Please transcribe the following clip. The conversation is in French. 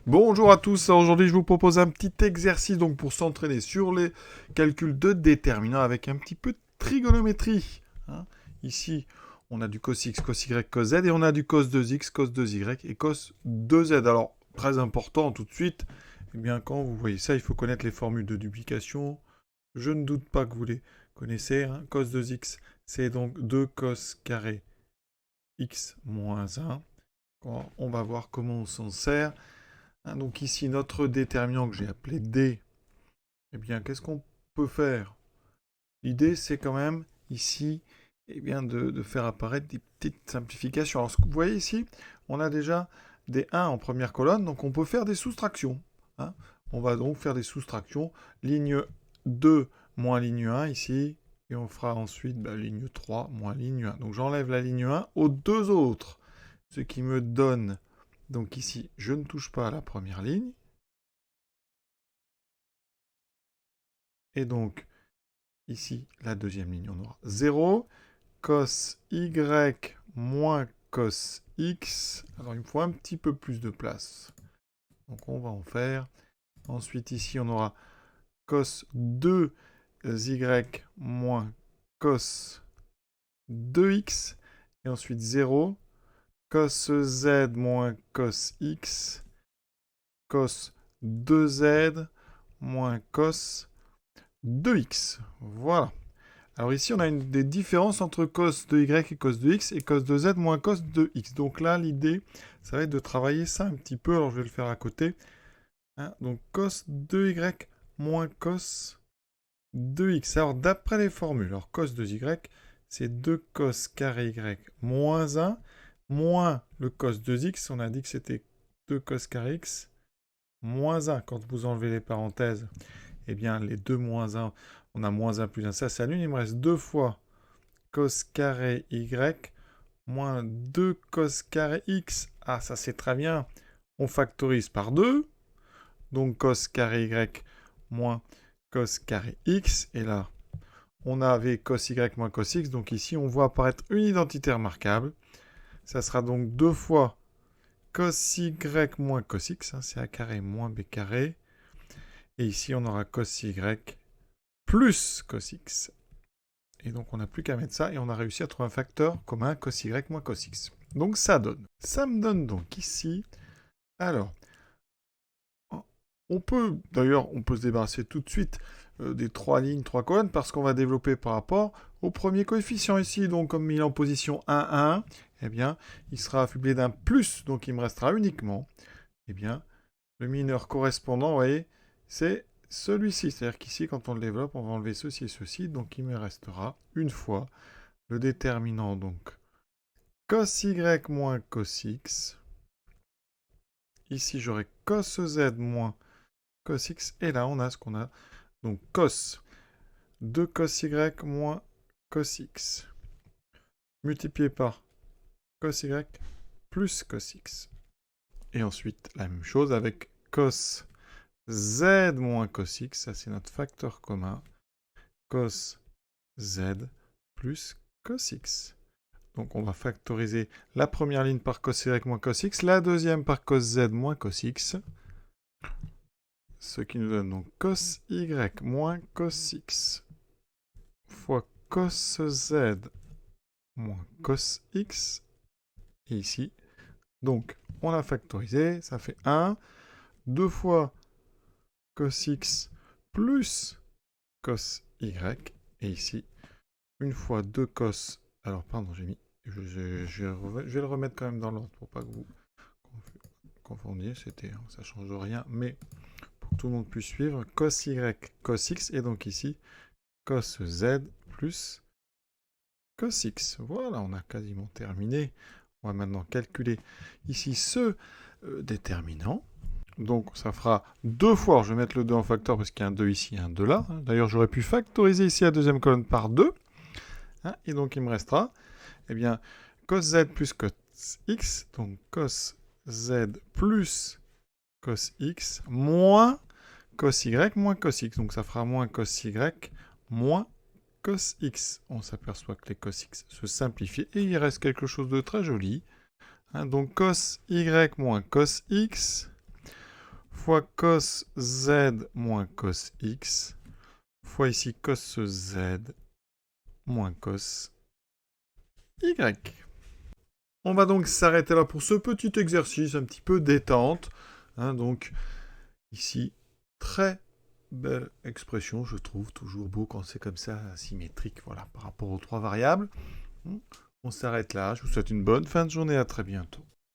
Bonjour à tous, aujourd'hui je vous propose un petit exercice donc pour s'entraîner sur les calculs de déterminants avec un petit peu de trigonométrie. Hein. Ici, on a du cos x, cos y, cos z et on a du cos 2x, cos 2y et cos 2z. Alors, très important tout de suite, eh bien quand vous voyez ça, il faut connaître les formules de duplication. Je ne doute pas que vous les connaissez. Hein. Cos 2x, c'est donc 2 cos carré x moins 1. On va voir comment on s'en sert. Hein, donc ici, notre déterminant que j'ai appelé D, eh bien, qu'est-ce qu'on peut faire? L'idée, c'est quand même, ici, eh bien, de faire apparaître des petites simplifications. Alors, ce que vous voyez ici, on a déjà des 1 en première colonne, donc on peut faire des soustractions. Hein. On va donc faire des soustractions. Ligne 2 moins ligne 1 ici, et on fera ensuite ligne 3 moins ligne 1. Donc j'enlève la ligne 1 aux deux autres, ce qui me donne, donc ici, je ne touche pas à la première ligne, et donc, ici, la deuxième ligne, on aura 0. Cos y moins cos x. Alors, il me faut un petit peu plus de place. Donc, on va en faire. Ensuite, ici, on aura cos 2y moins cos 2x. Et ensuite, 0. Cos z moins cos x. Cos 2z moins cos 2x. Voilà. Alors ici, on a des différences entre cos de y et cos de x et cos de z moins cos de x. Donc là, l'idée, ça va être de travailler ça un petit peu. Alors je vais le faire à côté. Hein, donc cos de y moins cos de x. Alors d'après les formules, alors cos de y, c'est 2 cos carré y moins 1, moins le cos de x. On a dit que c'était 2 cos carré x moins 1. Quand vous enlevez les parenthèses, eh bien les 2 moins 1, on a moins 1 plus 1, ça s'annule. Il me reste 2 fois cos carré y moins 2 cos carré x. Ah, ça c'est très bien. On factorise par 2. Donc cos carré y moins cos carré x. Et là, on avait cos y moins cos x. Donc ici, on voit apparaître une identité remarquable. Ça sera donc 2 fois cos y moins cos x. Hein, c'est a carré moins b carré. Et ici, on aura cos y plus cos x. Et donc on n'a plus qu'à mettre ça et on a réussi à trouver un facteur commun cos y moins cos x. Donc ça donne. Ça me donne donc ici. Alors, on peut se débarrasser tout de suite des 3 lignes, 3 colonnes parce qu'on va développer par rapport au premier coefficient ici. Donc comme il est en position 1, 1, eh bien il sera affublé d'un plus. Donc il me restera uniquement, eh bien, le mineur correspondant, vous voyez, c'est celui-ci. C'est-à-dire qu'ici, quand on le développe, on va enlever ceci et ceci. Donc il me restera une fois le déterminant, donc cos y moins cos x. Ici, j'aurai cos z moins cos x. Et là, on a ce qu'on a. Donc cos de cos y moins cos x. Multiplié par cos y plus cos x. Et ensuite, la même chose avec cos z moins cos x. Ça, c'est notre facteur commun. Cos z plus cos x. Donc on va factoriser la première ligne par cos y moins cos x, la deuxième par cos z moins cos x, ce qui nous donne donc cos y moins cos x fois cos z moins cos x, et ici, donc on a factorisé, ça fait 1, 2 fois cos x plus cos y, et ici, une fois 2 cos, alors pardon, j'ai mis, je vais le remettre quand même dans l'ordre pour pas que vous confondiez, ça change rien, mais pour que tout le monde puisse suivre, cos y, cos x, et donc ici, cos z plus cos x. Voilà, on a quasiment terminé. On va maintenant calculer ici ce déterminant. Donc ça fera 2 fois, je vais mettre le 2 en facteur parce qu'il y a un 2 ici et un 2 là. D'ailleurs, j'aurais pu factoriser ici la deuxième colonne par 2. Hein, et donc il me restera, eh bien, cos z plus cos x, donc cos z plus cos x moins cos y moins cos x. Donc ça fera moins cos y moins cos x. On s'aperçoit que les cos x se simplifient et il reste quelque chose de très joli. Hein, donc cos y moins cos x fois cos z moins cos x, fois ici cos z moins cos y. On va donc s'arrêter là pour ce petit exercice un petit peu détente. Donc, ici, très belle expression, je trouve, toujours beau quand c'est comme ça, asymétrique, voilà, par rapport aux trois variables. On s'arrête là, je vous souhaite une bonne fin de journée, à très bientôt.